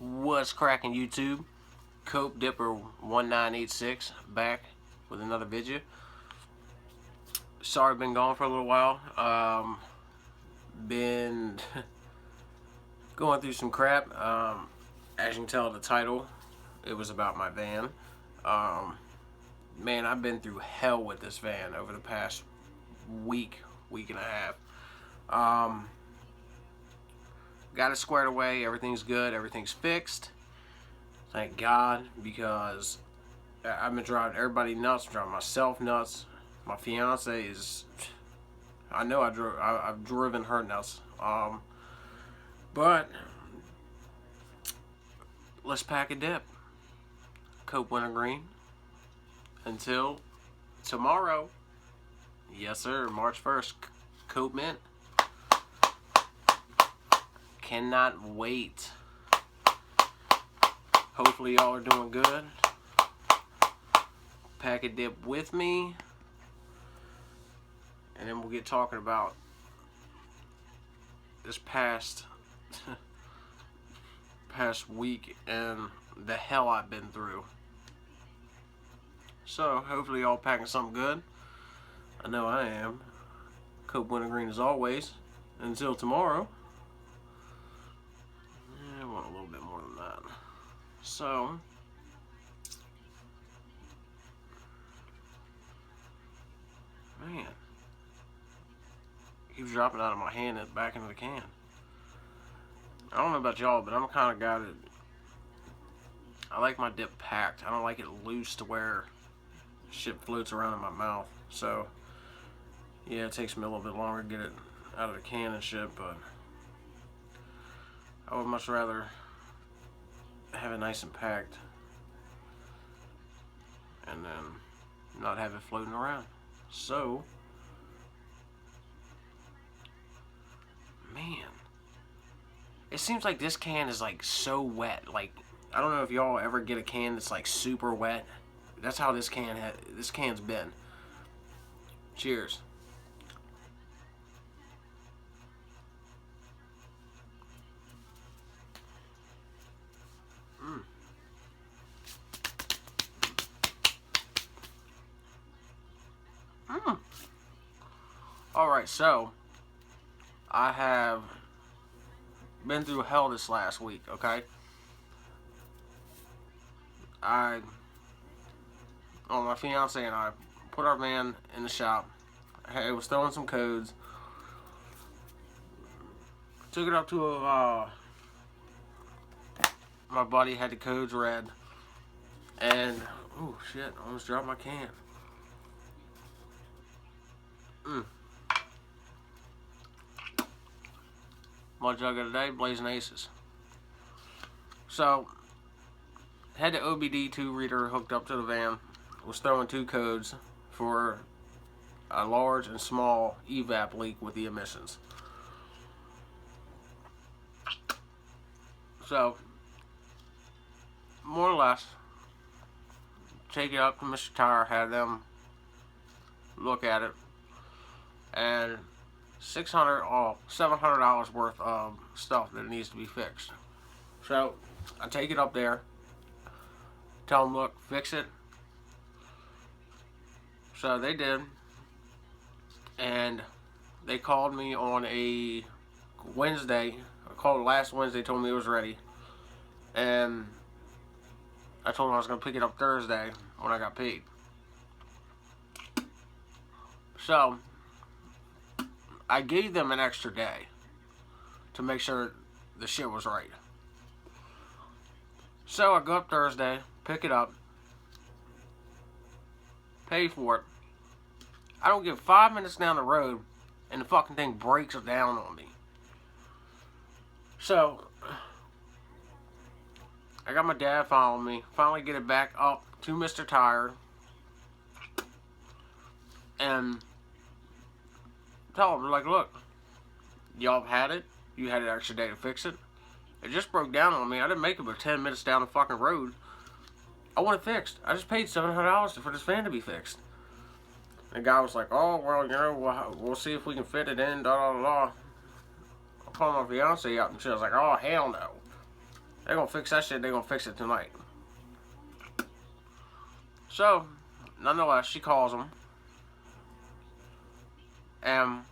What's cracking, YouTube? Cope Dipper 1986 back with another video. Sorry I've been gone for a little while. Been going through some crap. As you can tell the title, it was about my van. Man, I've been through hell with this van over the past week and a half. Got it squared away. Everything's good. Everything's fixed. Thank God, because I've been driving everybody nuts. I'm driving myself nuts. My fiance is, I know I've driven her nuts. But let's pack a dip. Cope Wintergreen. Until tomorrow. Yes, sir. March 1st. Cope Mint. Cannot wait. Hopefully y'all are doing good. Pack a dip with me. And then we'll get talking about this past week and the hell I've been through. So hopefully y'all packing something good. I know I am. Cope Wintergreen as always. Until tomorrow. I want a little bit more than that. So, man, keeps dropping out of my hand and back into the can. I don't know about y'all, but I'm the kind of guy that I like my dip packed. I don't like it loose to where shit floats around in my mouth. So, yeah, it takes me a little bit longer to get it out of the can and shit, but I would much rather have it nice and packed and then not have it floating around. So, man, it seems like this can is like so wet. Like, I don't know if y'all ever get a can that's like super wet. That's how this can's been. Cheers. Alright, so I have been through hell this last week, okay? My fiance and I put our van in the shop. I was throwing some codes. Took it up to my buddy had the codes read. And, oh shit, I almost dropped my can. My jug of the day, Blazing Aces. So, had the OBD2 reader hooked up to the van. Was throwing two codes for a large and small evap leak with the emissions. So, more or less, take it up to Mr. Tire, had them look at it, and $700 worth of stuff that needs to be fixed. So I take it up there, tell them, look, fix it. So they did, and they called me on a Wednesday. I called last Wednesday, told me it was ready, and I told them I was going to pick it up Thursday when I got paid. So I gave them an extra day to make sure the shit was right. So I go up Thursday, pick it up, pay for it. I don't get 5 minutes down the road and the fucking thing breaks down on me. So I got my dad following me, finally get it back up to Mr. Tire, and tell them, like, look, y'all have had it. You had an extra day to fix it. It just broke down on me. I didn't make it but 10 minutes down the fucking road. I want it fixed. I just paid $700 for this van to be fixed. The guy was like, oh, well, you know, we'll see if we can fit it in, da da da. I called my fiance up and she was like, oh, hell no. They're gonna fix that shit. They're gonna fix it tonight. So, nonetheless, she calls them. And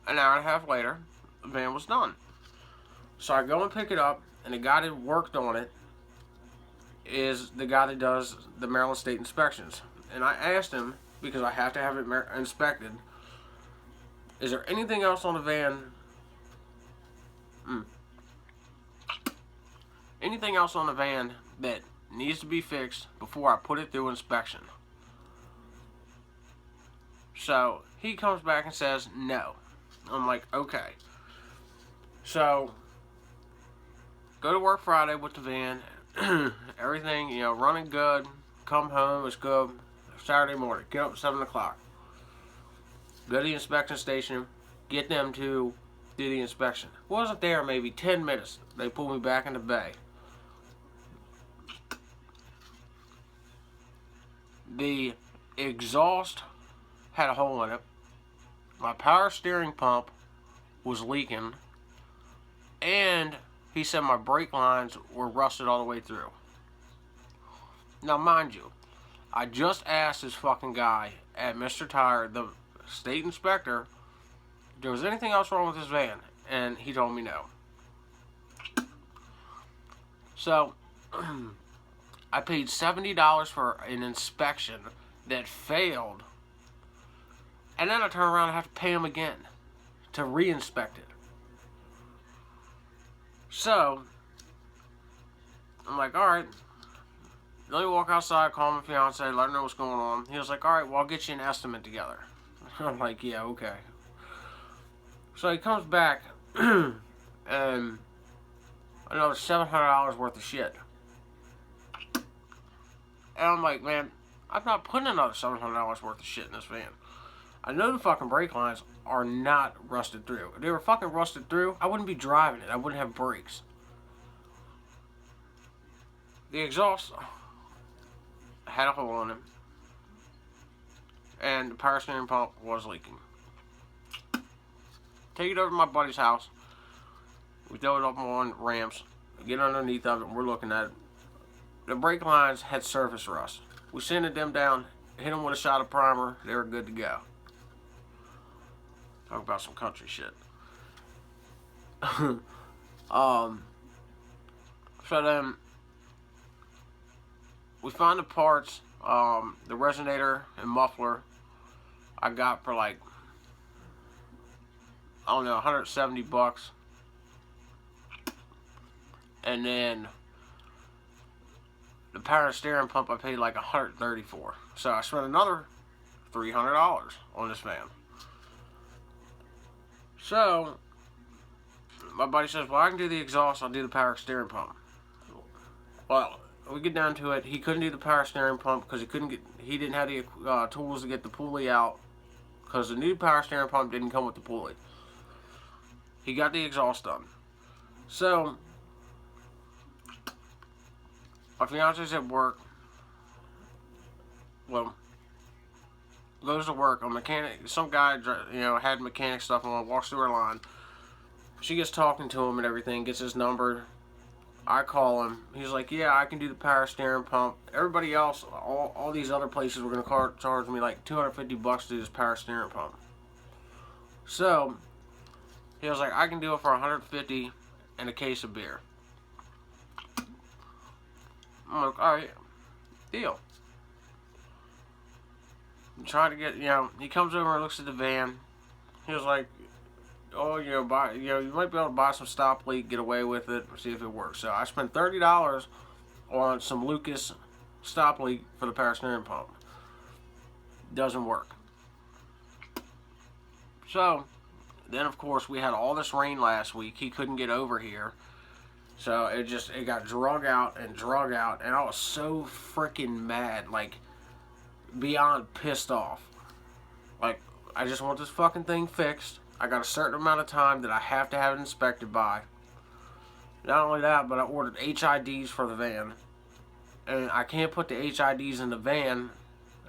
an hour and a half later, the van was done. So I go and pick it up, and the guy that worked on it is the guy that does the Maryland State inspections. And I asked him, because I have to have it inspected, is there anything else on the van? Anything else on the van that needs to be fixed before I put it through inspection? So he comes back and says no. I'm like, okay. So go to work Friday with the van. Everything, you know, running good. Come home, it's good. Saturday morning, get up at 7 o'clock. Go to the inspection station. Get them to do the inspection. Wasn't there maybe 10 minutes. They pulled me back in the bay. The exhaust had a hole in it. My power steering pump was leaking. And he said my brake lines were rusted all the way through. Now, mind you, I just asked this fucking guy at Mr. Tire, the state inspector, if there was anything else wrong with this van, and he told me no. So, I paid $70 for an inspection that failed, and then I turn around and have to pay him again to re-inspect it. So, I'm like, alright, let me walk outside, call my fiance, let her know what's going on. He was like, alright, well, I'll get you an estimate together. I'm like, yeah, okay. So he comes back, and another $700 worth of shit. And I'm like, man, I'm not putting another $700 worth of shit in this van. I know the fucking brake lines are not rusted through. If they were fucking rusted through, I wouldn't be driving it. I wouldn't have brakes. The exhaust had a hole in it, and the power steering pump was leaking. Take it over to my buddy's house. We throw it up on ramps, get underneath of it, and we're looking at it. The brake lines had surface rust. We sanded them down, hit them with a shot of primer, they were good to go. Talk about some country shit. So then we find the parts, the resonator and muffler I got for like, I don't know, 170 bucks. And then the power steering pump I paid like 130 for. So I spent another $300 on this van. So my buddy says, well, I can do the exhaust, I'll do the power steering pump. Well, we get down to it, he couldn't do the power steering pump because he didn't have the tools to get the pulley out, because the new power steering pump didn't come with the pulley. He got the exhaust done. So my fiance's at work. Well, goes to work. A mechanic, some guy, you know, had mechanic stuff on, walks through her line. She gets talking to him and everything, gets his number. I call him. He's like, yeah, I can do the power steering pump. Everybody else, all these other places were going to charge me like 250 bucks to do this power steering pump. So he was like, I can do it for 150 and a case of beer. I'm like, alright, deal. I'm trying to get, you know, he comes over and looks at the van. He was like, oh, you know, you might be able to buy some stop leak, get away with it, see if it works. So I spent $30 on some Lucas stop leak for the power steering pump. Doesn't work. So then, of course, we had all this rain last week. He couldn't get over here. So it got drug out, and I was so freaking mad, like, beyond pissed off. Like, I just want this fucking thing fixed. I got a certain amount of time that I have to have it inspected by. Not only that, but I ordered HIDs for the van. And I can't put the HIDs in the van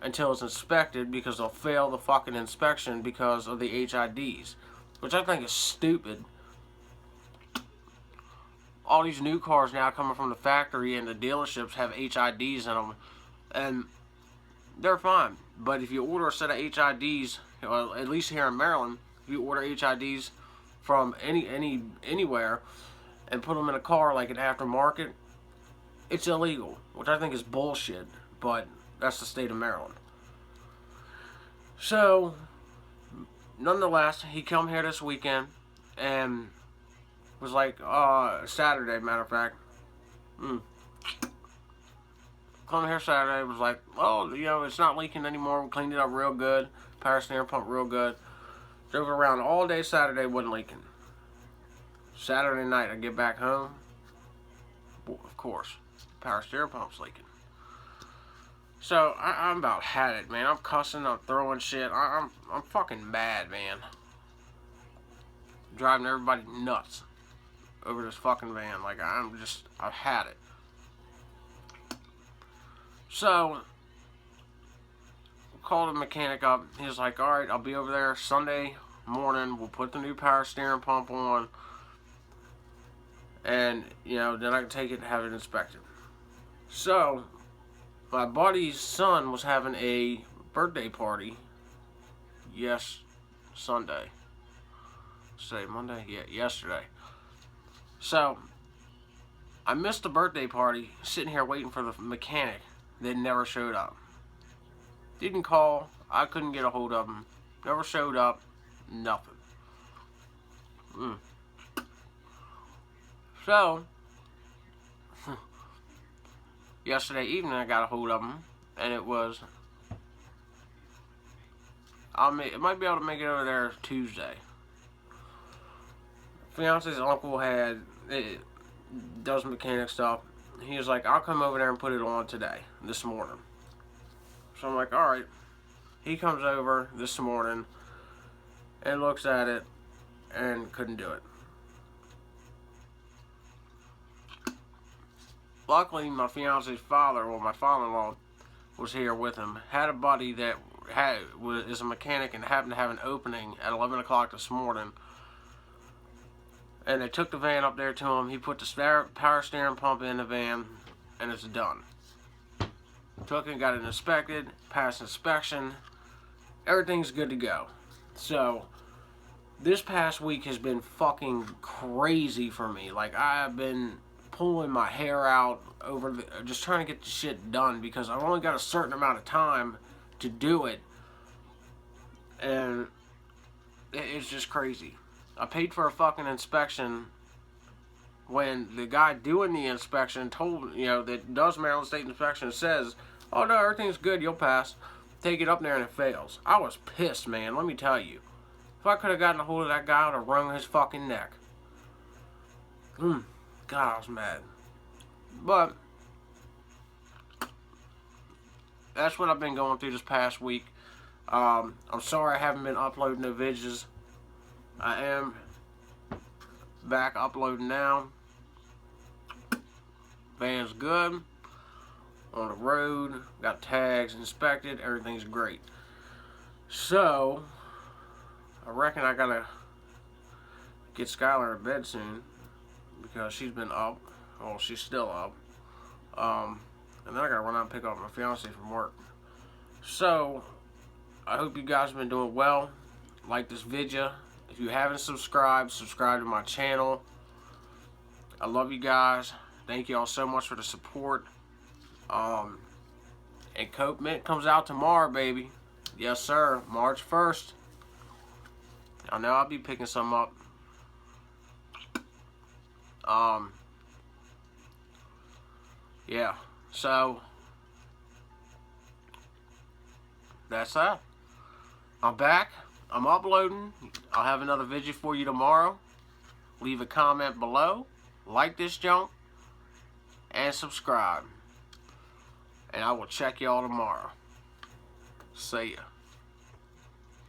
until it's inspected, because they'll fail the fucking inspection because of the HIDs. Which I think is stupid. all these new cars now coming from the factory and the dealerships have HIDs in them, and they're fine. But if you order a set of HIDs, well, at least here in Maryland, if you order HIDs from anywhere and put them in a car like an aftermarket, it's illegal, which I think is bullshit, but that's the state of Maryland. So, nonetheless, he come here this weekend and was like, Saturday, matter of fact. Come here Saturday, was like, oh, you know, it's not leaking anymore. We cleaned it up real good. Power steering pump real good. Drove it around all day Saturday, wasn't leaking. Saturday night, I get back home. Well, of course, power steering pump's leaking. So, I'm about had it, man. I'm cussing, I'm throwing shit. I'm fucking mad, man. Driving everybody nuts over this fucking van. Like, I've had it. So, called the mechanic up. He was like, alright, I'll be over there Sunday morning. We'll put the new power steering pump on. And, you know, then I can take it and have it inspected. So, my buddy's son was having a birthday party. Sunday. Say Monday? Yeah, yesterday. So, I missed the birthday party, sitting here waiting for the mechanic that never showed up. Didn't call. I couldn't get a hold of him. Never showed up. Nothing. So, yesterday evening I got a hold of him, and it was, I might be able to make it over there Tuesday. Fiance's uncle does mechanic stuff. He was like, I'll come over there and put it on today, this morning. So I'm like, alright. He comes over this morning and looks at it and couldn't do it. Luckily, my fiance's father, or my father-in-law, was here with him. Had a buddy that is a mechanic and happened to have an opening at 11 o'clock this morning. And they took the van up there to him. He put the power steering pump in the van, and it's done. Took it, got it inspected, passed inspection. Everything's good to go. So, this past week has been fucking crazy for me. Like, I've been pulling my hair out over just trying to get the shit done because I've only got a certain amount of time to do it. And it's just crazy. I paid for a fucking inspection when the guy doing the inspection told, you know, that does Maryland State Inspection says, oh no, everything's good, you'll pass. Take it up there and it fails. I was pissed, man, let me tell you. If I could have gotten a hold of that guy, I would have wrung his fucking neck. God, I was mad. But that's what I've been going through this past week. I'm sorry I haven't been uploading the videos. I am back uploading now. Van's good. On the road. Got tags inspected. Everything's great. So, I reckon I gotta get Skylar in bed soon. Because she's been up. Well, she's still up. And then I gotta run out and pick up my fiance from work. So, I hope you guys have been doing well. Like this video. If you haven't subscribed, subscribe to my channel. I love you guys. Thank you all so much for the support. And Coke Mint comes out tomorrow, baby. Yes, sir. March 1st. I know I'll be picking some up. Yeah. So, that's that. I'm back. I'm uploading. I'll have another video for you tomorrow. Leave a comment below. Like this junk. And subscribe. And I will check y'all tomorrow. See ya.